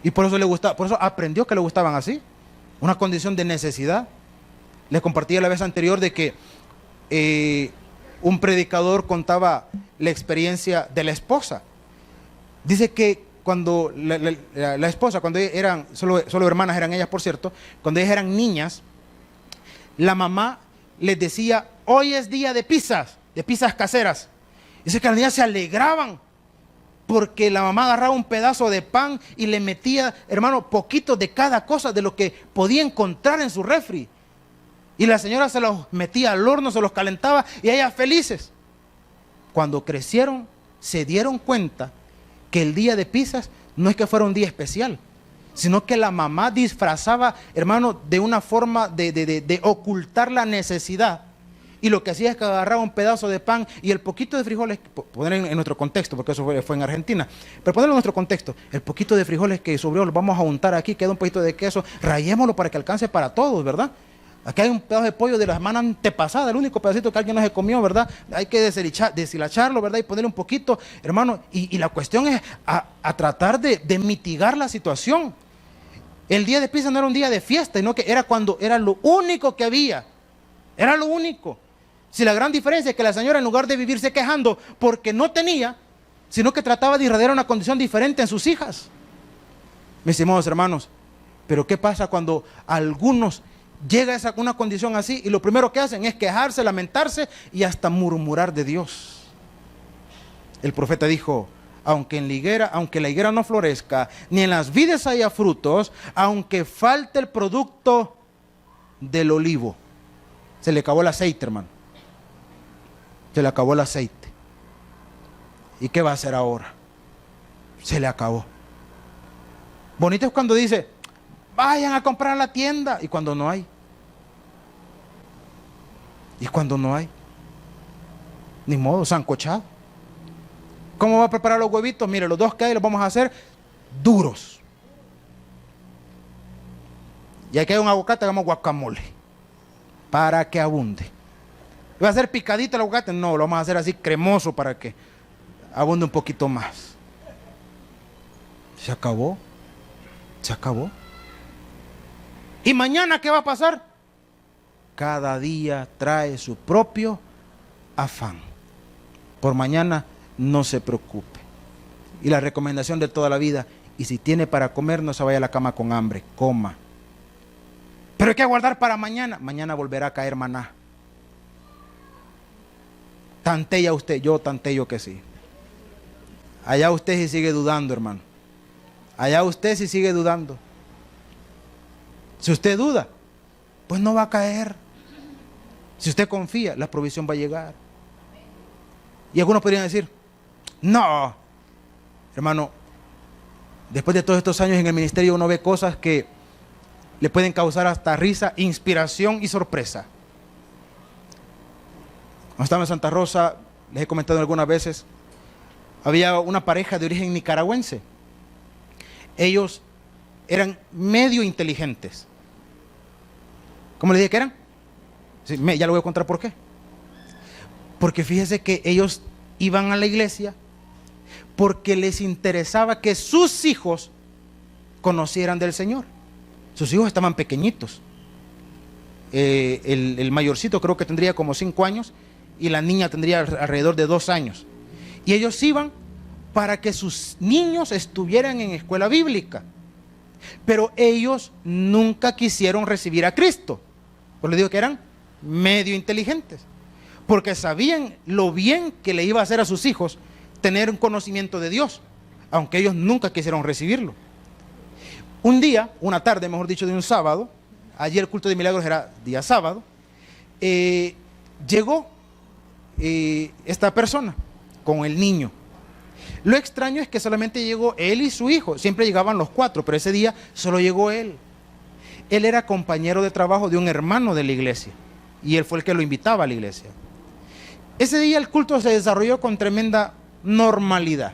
Y por eso le gustaba, por eso aprendió que le gustaban así. Una condición de necesidad. Les compartí la vez anterior de que un predicador contaba la experiencia de la esposa. Dice que cuando la esposa, cuando eran, solo hermanas eran ellas, por cierto, cuando ellas eran niñas, la mamá les decía, hoy es día de pizzas caseras. Dice que las niñas se alegraban porque la mamá agarraba un pedazo de pan y le metía, hermano, poquito de cada cosa de lo que podía encontrar en su refri. Y la señora se los metía al horno, se los calentaba y ellas felices. Cuando crecieron, se dieron cuenta que el día de pizzas no es que fuera un día especial, sino que la mamá disfrazaba, hermano, de una forma de ocultar la necesidad. Y lo que hacía es que agarraba un pedazo de pan y el poquito de frijoles, poner en nuestro contexto, porque eso fue en Argentina, pero ponerlo en nuestro contexto, el poquito de frijoles que sobró, lo vamos a untar aquí, queda un poquito de queso, rayémoslo para que alcance para todos, ¿verdad? Aquí hay un pedazo de pollo de la semana antepasada, el único pedacito que alguien no se comió, ¿verdad? Hay que deshilacharlo, ¿verdad? Y ponerle un poquito, hermano, y la cuestión es a tratar de mitigar la situación. El día de pizza no era un día de fiesta, sino que era cuando era lo único que había, era lo único. Si la gran diferencia es que la señora, en lugar de vivirse quejando porque no tenía, sino que trataba de irradiar una condición diferente en sus hijas. Mis estimados hermanos, pero ¿qué pasa cuando algunos llega a una condición así y lo primero que hacen es quejarse, lamentarse y hasta murmurar de Dios? El profeta dijo, aunque la higuera no florezca, ni en las vides haya frutos, aunque falte el producto del olivo. Se le acabó el aceite, hermano. Se le acabó el aceite. ¿Y qué va a hacer ahora? Se le acabó. Bonito es cuando dice, vayan a comprar a la tienda, y cuando no hay. Y cuando no hay, ni modo, sancochado. ¿Cómo va a preparar los huevitos? Mire, los dos que hay los vamos a hacer duros. Y aquí hay un aguacate, hagamos guacamole para que abunde. ¿Va a ser picadito el aguacate? No, lo vamos a hacer así cremoso para que abunde un poquito más. Se acabó. Se acabó. ¿Y mañana qué va a pasar? Cada día trae su propio afán. Por mañana no se preocupe. Y la recomendación de toda la vida, y si tiene para comer, no se vaya a la cama con hambre, coma. Pero hay que guardar para mañana. Mañana volverá a caer maná. Tantea usted, yo tanteo que sí. Allá usted si sigue dudando, hermano. Allá usted si sigue dudando. Si usted duda, pues no va a caer. Si usted confía, la provisión va a llegar. Y algunos podrían decir, no, hermano, después de todos estos años en el ministerio uno ve cosas que le pueden causar hasta risa, inspiración y sorpresa. Cuando estaba en Santa Rosa, les he comentado algunas veces, había una pareja de origen nicaragüense. Ellos eran medio inteligentes. ¿Cómo les dije que eran? Sí, ya le voy a contar por qué. Porque fíjese que ellos iban a la iglesia porque les interesaba que sus hijos conocieran del Señor. Sus hijos estaban pequeñitos. El mayorcito creo que tendría como 5 años y la niña tendría alrededor de 2 años. Y ellos iban para que sus niños estuvieran en escuela bíblica. Pero ellos nunca quisieron recibir a Cristo. Pues les digo que eran medio inteligentes. Porque sabían lo bien que le iba a hacer a sus hijos tener un conocimiento de Dios, aunque ellos nunca quisieron recibirlo. Un día, una tarde, mejor dicho, de un sábado, allí el culto de milagros era día sábado, llegó esta persona con el niño. Lo extraño es que solamente llegó él y su hijo, siempre llegaban los 4, pero ese día solo llegó él. Él era compañero de trabajo de un hermano de la iglesia y él fue el que lo invitaba a la iglesia. Ese día el culto se desarrolló con tremenda normalidad.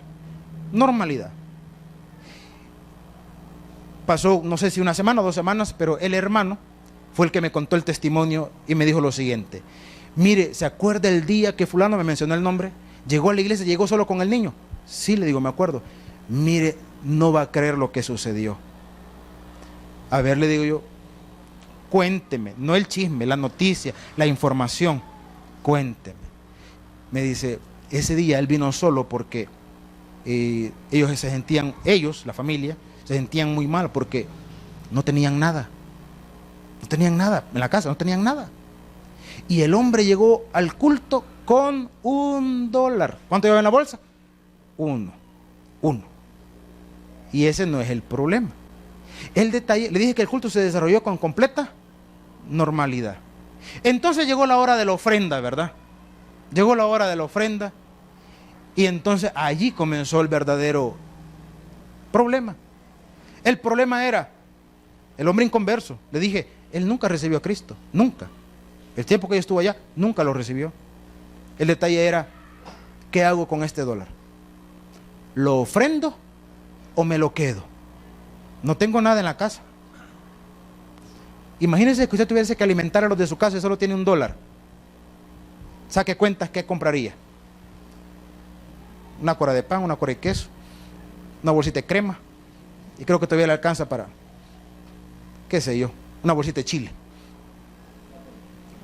Pasó, no sé si 1 semana o 2 semanas, pero el hermano fue el que me contó el testimonio y me dijo lo siguiente: mire, ¿se acuerda el día que fulano, me mencionó el nombre, llegó a la iglesia, llegó solo con el niño? Sí, le digo, me acuerdo. Mire, no va a creer lo que sucedió. A ver, le digo yo, cuénteme, no el chisme, la noticia, la información, cuénteme. Me dice, ese día él vino solo porque ellos se sentían, la familia, se sentían muy mal porque no tenían nada. No tenían nada en la casa, no tenían nada. Y el hombre llegó al culto con $1. ¿Cuánto llevaba en la bolsa? Uno. Y ese no es el problema. El detalle, le dije que el culto se desarrolló con completa normalidad. Entonces llegó la hora de la ofrenda, ¿verdad? Llegó la hora de la ofrenda y entonces allí comenzó el verdadero problema. El problema era el hombre inconverso. Le dije, él nunca recibió a Cristo, nunca. El tiempo que yo estuve allá, nunca lo recibió. El detalle era, ¿qué hago con este $1? ¿Lo ofrendo o me lo quedo? No tengo nada en la casa. Imagínense que usted tuviese que alimentar a los de su casa y solo tiene $1. Saque cuentas, ¿qué compraría? Una cora de pan, una cora de queso, una bolsita de crema, y creo que todavía le alcanza para, qué sé yo, una bolsita de chile.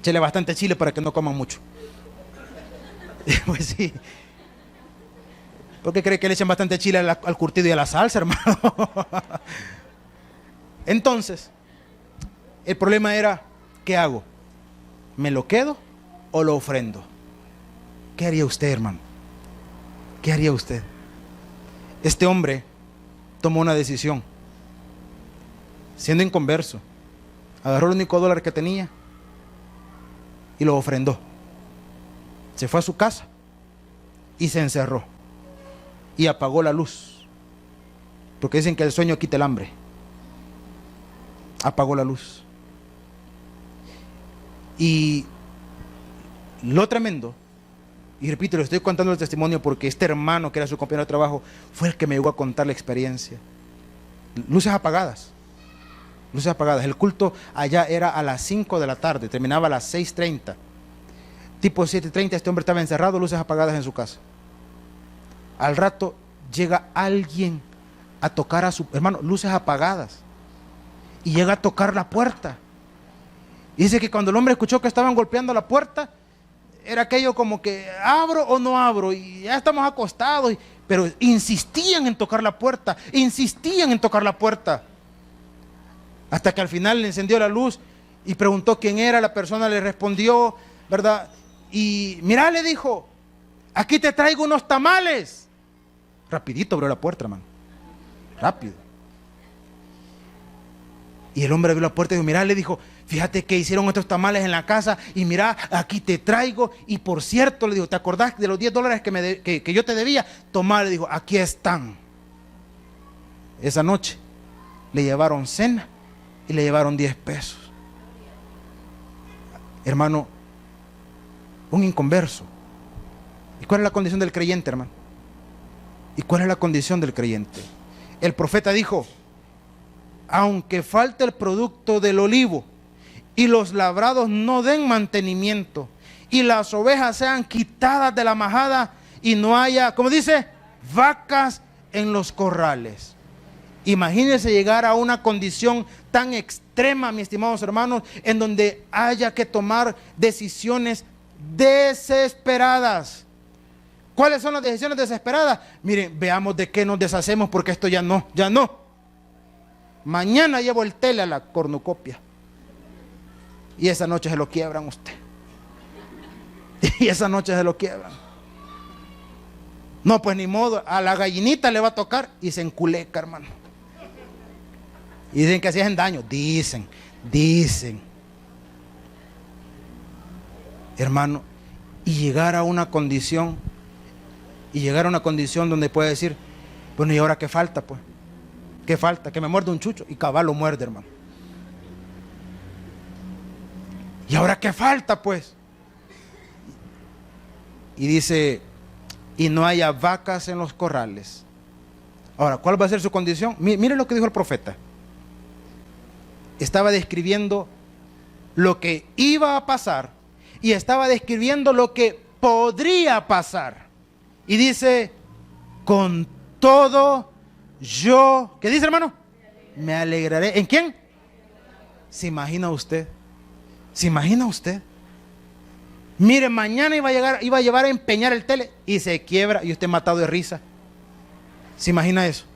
Échele bastante chile para que no coman mucho. Pues sí. ¿Por qué cree que le echan bastante chile al curtido y a la salsa, hermano? Entonces, el problema era, ¿qué hago? ¿Me lo quedo o lo ofrendo? ¿Qué haría usted, hermano? ¿Qué haría usted? Este hombre tomó una decisión. Siendo inconverso, agarró el único $1 que tenía y lo ofrendó. Se fue a su casa y se encerró y apagó la luz, porque dicen que el sueño quita el hambre. Apagó la luz. Y lo tremendo, y repito, le estoy contando el testimonio porque este hermano que era su compañero de trabajo fue el que me llegó a contar la experiencia. Luces apagadas. Luces apagadas. El culto allá era a las 5 de la tarde, terminaba a las 6:30. Tipo 7:30 este hombre estaba encerrado, luces apagadas en su casa. Al rato llega alguien a tocar a su hermano, luces apagadas, y llega a tocar la puerta. Y dice que cuando el hombre escuchó que estaban golpeando la puerta, era aquello como que abro o no abro, y ya estamos acostados, pero insistían en tocar la puerta, hasta que al final le encendió la luz y preguntó quién era, la persona le respondió, ¿verdad? Y mira, le dijo, aquí te traigo unos tamales. Rapidito abrió la puerta, hermano. Rápido. Y el hombre abrió la puerta y dijo, mira, le dijo, fíjate que hicieron estos tamales en la casa y mira, aquí te traigo. Y por cierto, le dijo, ¿te acordás de los $10 que yo te debía? Tomá, le dijo, aquí están. Esa noche le llevaron cena y le llevaron 10 pesos. Hermano, un inconverso. ¿Y cuál es la condición del creyente, hermano? ¿Y cuál es la condición del creyente? El profeta dijo, aunque falte el producto del olivo y los labrados no den mantenimiento y las ovejas sean quitadas de la majada y no haya, como dice, vacas en los corrales. Imagínense llegar a una condición tan extrema, mis estimados hermanos, en donde haya que tomar decisiones desesperadas. ¿Cuáles son las decisiones desesperadas? Miren, veamos de qué nos deshacemos, porque esto ya no. Mañana llevo el tele a la cornucopia y esa noche se lo quiebran usted. Y esa noche se lo quiebran. No, pues ni modo, a la gallinita le va a tocar y se enculeca, hermano. Y dicen que así hacen daño. Dicen. Hermano, y llegar a una condición donde puede decir, bueno, ¿y ahora qué falta, pues? ¿Qué falta? Que me muerde un chucho. Y cabal lo muerde, hermano. ¿Y ahora qué falta, pues? Y dice, y no haya vacas en los corrales. Ahora, ¿cuál va a ser su condición? Mire lo que dijo el profeta. Estaba describiendo lo que iba a pasar y estaba describiendo lo que podría pasar. Y dice, con todo yo, ¿qué dice, hermano? Me alegraré. ¿En quién? ¿Se imagina usted? Mire, mañana iba a llevar a empeñar el tele y se quiebra y usted matado de risa. ¿Se imagina eso?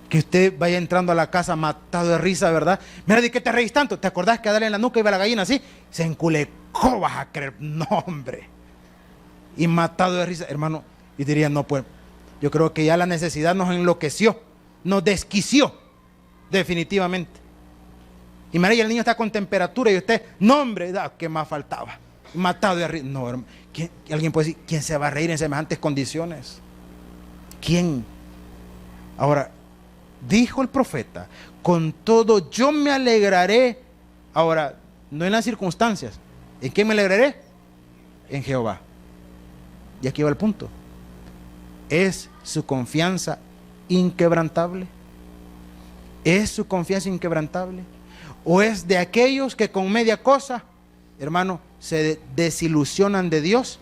Que usted vaya entrando a la casa matado de risa, ¿verdad? Mira, ¿de qué te reís tanto? ¿Te acordás que a darle en la nuca iba la gallina así? Se enculecó, vas a creer. No, hombre. Y matado de risa, hermano. Y diría, no, pues, yo creo que ya la necesidad nos enloqueció, nos desquició, definitivamente. Y mira, y el niño está con temperatura y usted, no, hombre, ¿qué más faltaba? Matado de risa. No, hermano. Alguien puede decir, ¿quién se va a reír en semejantes condiciones? ¿Quién? Ahora, dijo el profeta, con todo yo me alegraré. Ahora, no en las circunstancias. ¿En qué me alegraré? En Jehová. Y aquí va el punto. ¿Es su confianza inquebrantable? ¿Es su confianza inquebrantable? ¿O es de aquellos que con media cosa, hermano, se desilusionan de Dios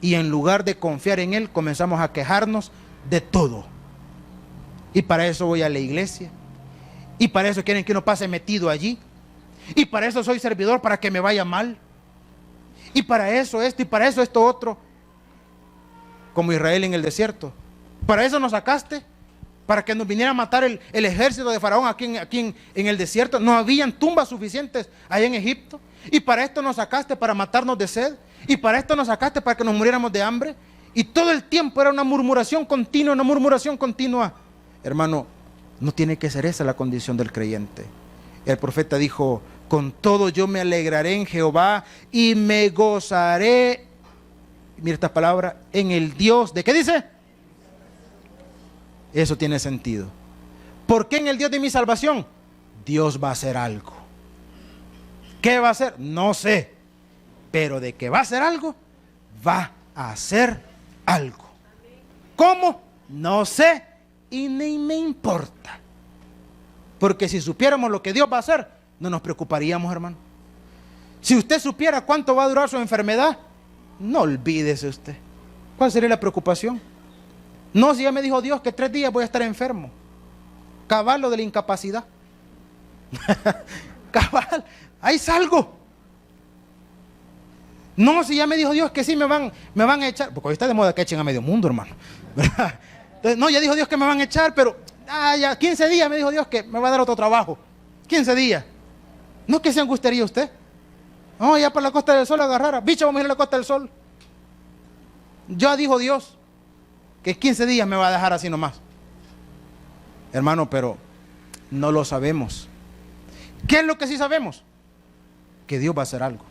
y en lugar de confiar en Él comenzamos a quejarnos de todo? Y para eso voy a la iglesia. Y para eso quieren que uno pase metido allí. Y para eso soy servidor, para que me vaya mal. Y para eso esto, y para eso esto otro. Como Israel en el desierto. Para eso nos sacaste. Para que nos viniera a matar el ejército de Faraón aquí en el desierto. No habían tumbas suficientes allá en Egipto. Y para esto nos sacaste, para matarnos de sed. Y para esto nos sacaste, para que nos muriéramos de hambre. Y todo el tiempo era una murmuración continua. Hermano, no tiene que ser esa la condición del creyente. El profeta dijo, con todo yo me alegraré en Jehová y me gozaré, mira esta palabra, en el Dios, ¿de qué dice? Eso tiene sentido. ¿Por qué en el Dios de mi salvación? Dios va a hacer algo. ¿Qué va a hacer? No sé. Pero de que va a hacer algo, va a hacer algo. ¿Cómo? No sé. Y ni me importa. Porque si supiéramos lo que Dios va a hacer, no nos preocuparíamos, hermano. Si usted supiera cuánto va a durar su enfermedad, no olvídese usted. ¿Cuál sería la preocupación? No, si ya me dijo Dios que 3 días voy a estar enfermo. Cabal lo de la incapacidad. Cabal, ahí salgo. No, si ya me dijo Dios que sí me van a echar. Porque hoy está de moda que echen a medio mundo, hermano. ¿Verdad? Entonces, no, ya dijo Dios que me van a echar, pero ya 15 días me dijo Dios que me va a dar otro trabajo. 15 días. ¿No que se angustiaría usted? No, ya para la Costa del Sol agarrara. Bicho, vamos a ir a la Costa del Sol. Ya dijo Dios que 15 días me va a dejar así nomás. Hermano, pero no lo sabemos. ¿Qué es lo que sí sabemos? Que Dios va a hacer algo.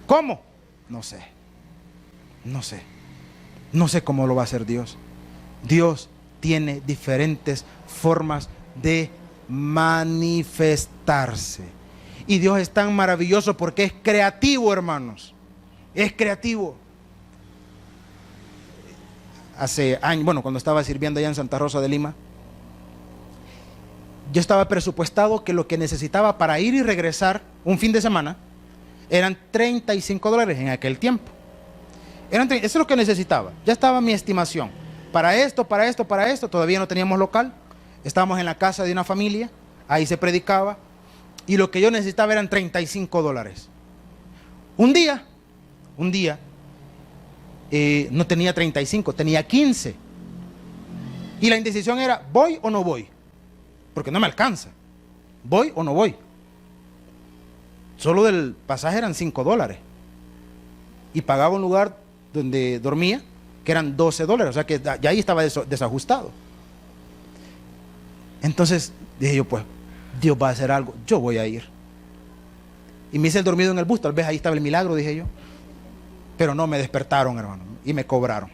¿Cómo? No sé. No sé. No sé cómo lo va a hacer Dios. Dios tiene diferentes formas de manifestarse. Y Dios es tan maravilloso porque es creativo, hermanos. Es creativo. Hace años, bueno, cuando estaba sirviendo allá en Santa Rosa de Lima, yo estaba presupuestado que lo que necesitaba para ir y regresar un fin de semana eran $35 en aquel tiempo. Eso es lo que necesitaba. Ya estaba mi estimación. Para esto, todavía no teníamos local. Estábamos en la casa de una familia, ahí se predicaba, y lo que yo necesitaba eran $35. Un día, no tenía 35, tenía 15. Y la indecisión era, ¿voy o no voy? Porque no me alcanza. ¿Voy o no voy? Solo del pasaje eran $5. Y pagaba un lugar donde dormía, que eran $12. O sea que ya ahí estaba desajustado. Entonces dije yo, pues, Dios va a hacer algo, yo voy a ir. Y me hice el dormido en el bus, tal vez ahí estaba el milagro, dije yo. Pero no, me despertaron, hermano, y me cobraron.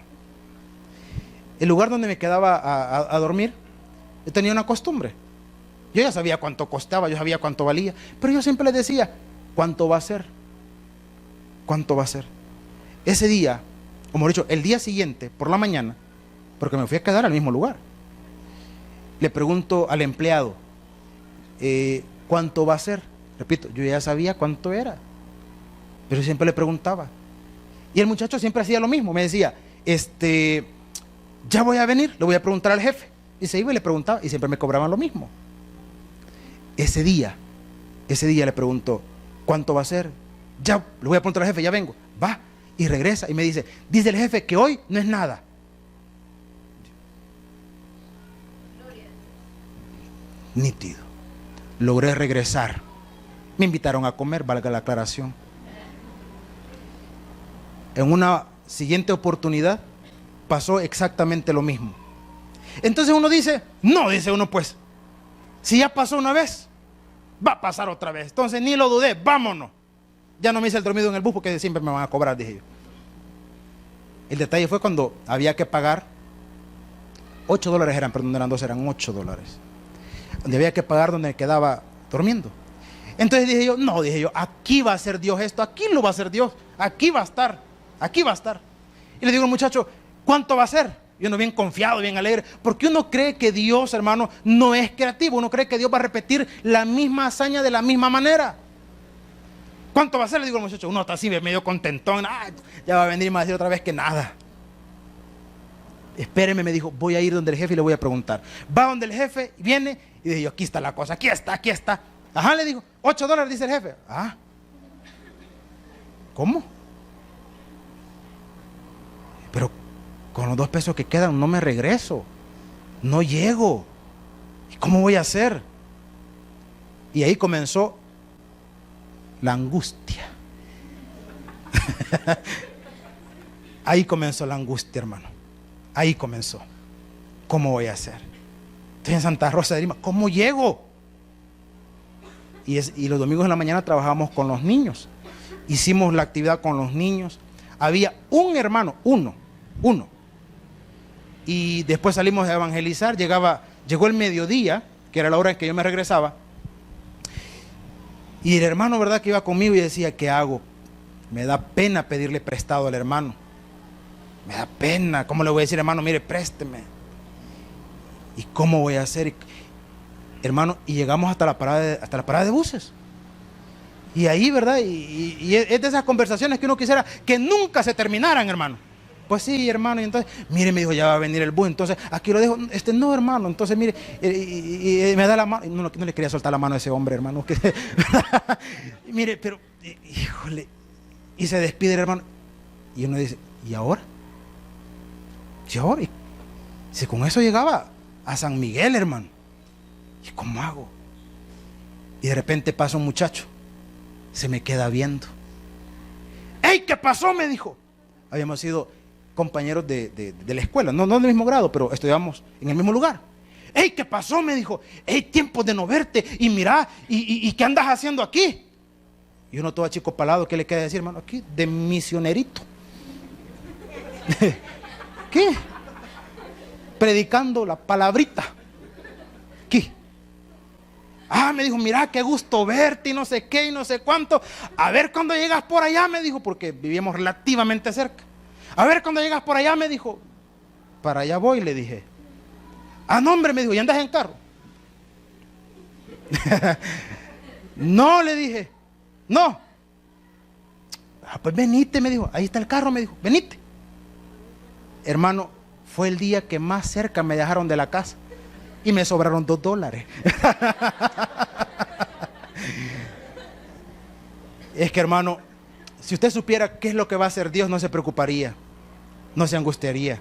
El lugar donde me quedaba a dormir, yo tenía una costumbre. Yo ya sabía cuánto costaba, yo sabía cuánto valía, pero yo siempre les decía, ¿cuánto va a ser? ¿Cuánto va a ser? Ese día, como he dicho, el día siguiente, por la mañana, porque me fui a quedar al mismo lugar, le pregunto al empleado, ¿cuánto va a ser? Repito, yo ya sabía cuánto era, pero siempre le preguntaba. Y el muchacho siempre hacía lo mismo, me decía, ya voy a venir, le voy a preguntar al jefe. Y se iba y le preguntaba, y siempre me cobraban lo mismo. Ese día le pregunto, ¿cuánto va a ser? Ya, le voy a preguntar al jefe, ya vengo. Va, y regresa, y me dice el jefe que hoy no es nada. Nítido. Logré regresar. Me invitaron a comer, valga la aclaración. En una siguiente oportunidad pasó exactamente lo mismo. Entonces uno dice, no, dice uno, pues, si ya pasó una vez, va a pasar otra vez. Entonces ni lo dudé, vámonos. Ya no me hice el dormido en el bus porque siempre me van a cobrar, dije yo. El detalle fue cuando había que pagar $8 eran, perdón, eran 12, eran $8. Donde había que pagar donde me quedaba durmiendo. Entonces dije yo, no, dije yo, aquí va a ser Dios esto, aquí lo va a hacer Dios, aquí va a estar, aquí va a estar. Y le digo al muchacho, ¿cuánto va a ser? Y uno bien confiado, bien alegre, porque uno cree que Dios, hermano, no es creativo, uno cree que Dios va a repetir la misma hazaña de la misma manera. ¿Cuánto va a ser? Le digo al muchacho, uno está así medio contentón, ya va a venir y me va a decir otra vez que nada. Espéreme, me dijo, voy a ir donde el jefe y le voy a preguntar. Va donde el jefe, viene y dije yo, aquí está la cosa, aquí está, aquí está. Ajá, le digo, $8, dice el jefe. Ah, ¿cómo? Pero con los $2 que quedan no me regreso, no llego. ¿Y cómo voy a hacer? Y ahí comenzó la angustia. Ahí comenzó la angustia, hermano. Ahí comenzó. ¿Cómo voy a hacer? Estoy en Santa Rosa de Lima, ¿cómo llego? Y los domingos en la mañana trabajábamos con los niños. Hicimos la actividad con los niños. Había un hermano, uno. Y después salimos a evangelizar. Llegó el mediodía, que era la hora en que yo me regresaba. Y el hermano, ¿verdad?, que iba conmigo y decía, ¿qué hago? Me da pena pedirle prestado al hermano. Me da pena. ¿Cómo le voy a decir, hermano, mire, présteme? ¿Y cómo voy a hacer? Hermano, y llegamos hasta la parada de buses. Y ahí, ¿verdad? Y es de esas conversaciones que uno quisiera que nunca se terminaran, hermano. Pues sí, hermano, y entonces, mire, me dijo, ya va a venir el bus, entonces aquí lo dejo. No, hermano, entonces mire, y me da la mano. No le quería soltar la mano a ese hombre, hermano. Mire, pero, híjole, y se despide el hermano. Y uno dice, ¿y ahora? ¿Y ahora? Si con eso llegaba a San Miguel, hermano. ¿Y cómo hago? Y de repente pasa un muchacho, se me queda viendo. ¡Ey, qué pasó!, me dijo. Habíamos sido compañeros de la escuela, no del mismo grado, pero estudiamos en el mismo lugar. ¡Ey, qué pasó!, me dijo. ¡Ey, tiempo de no verte! Y mira, ¿y qué andas haciendo aquí? Y uno todo achicopalado, ¿qué le queda decir, hermano? Aquí, de misionerito. ¿Qué? Predicando la palabrita. ¿Qué? Me dijo, mira, qué gusto verte y no sé qué y no sé cuánto. A ver cuando llegas por allá, me dijo, porque vivíamos relativamente cerca. A ver cuando llegas por allá, me dijo. Para allá voy, le dije. No, hombre, me dijo, ¿y andas en carro? No, le dije, no. Pues venite, me dijo, ahí está el carro, me dijo, venite. Hermano, fue el día que más cerca me dejaron de la casa y me sobraron $2. Es que, hermano, si usted supiera qué es lo que va a hacer Dios, no se preocuparía, no se angustiaría.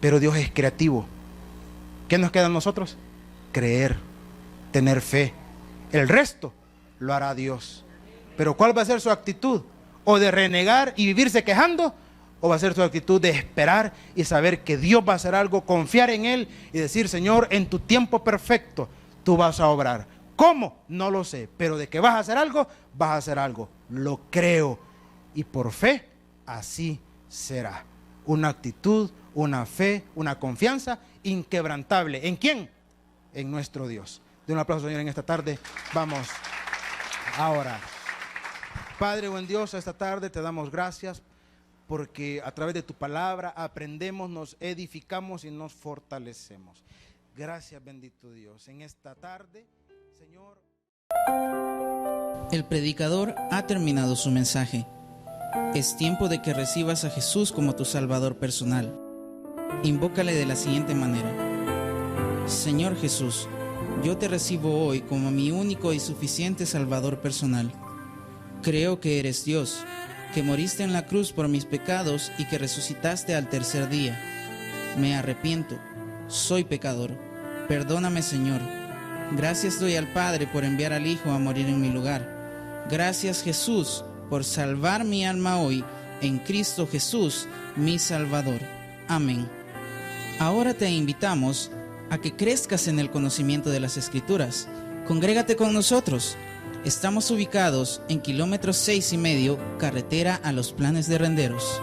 Pero Dios es creativo. ¿Qué nos queda a nosotros? Creer, tener fe. El resto lo hará Dios. Pero ¿cuál va a ser su actitud? ¿O de renegar y vivirse quejando? ¿O va a ser su actitud de esperar y saber que Dios va a hacer algo, confiar en Él y decir, Señor, en tu tiempo perfecto tú vas a obrar? ¿Cómo? No lo sé, pero de que vas a hacer algo, vas a hacer algo. Lo creo. Y por fe, así será. Una actitud, una fe, una confianza inquebrantable. ¿En quién? En nuestro Dios. De un aplauso, Señor, en esta tarde. Vamos a orar. Padre, buen Dios, esta tarde te damos gracias porque a través de tu palabra aprendemos, nos edificamos y nos fortalecemos. Gracias, bendito Dios. En esta tarde, Señor. El predicador ha terminado su mensaje. Es tiempo de que recibas a Jesús como tu Salvador personal. Invócale de la siguiente manera: Señor Jesús, yo te recibo hoy como mi único y suficiente Salvador personal. Creo que eres Dios, que moriste en la cruz por mis pecados y que resucitaste al tercer día. Me arrepiento, soy pecador. Perdóname, Señor. Gracias doy al Padre por enviar al Hijo a morir en mi lugar. Gracias, Jesús, por salvar mi alma hoy en Cristo Jesús, mi Salvador. Amén. Ahora te invitamos a que crezcas en el conocimiento de las Escrituras. Congrégate con nosotros. Estamos ubicados en kilómetro 6,5, carretera a Los Planes de Renderos.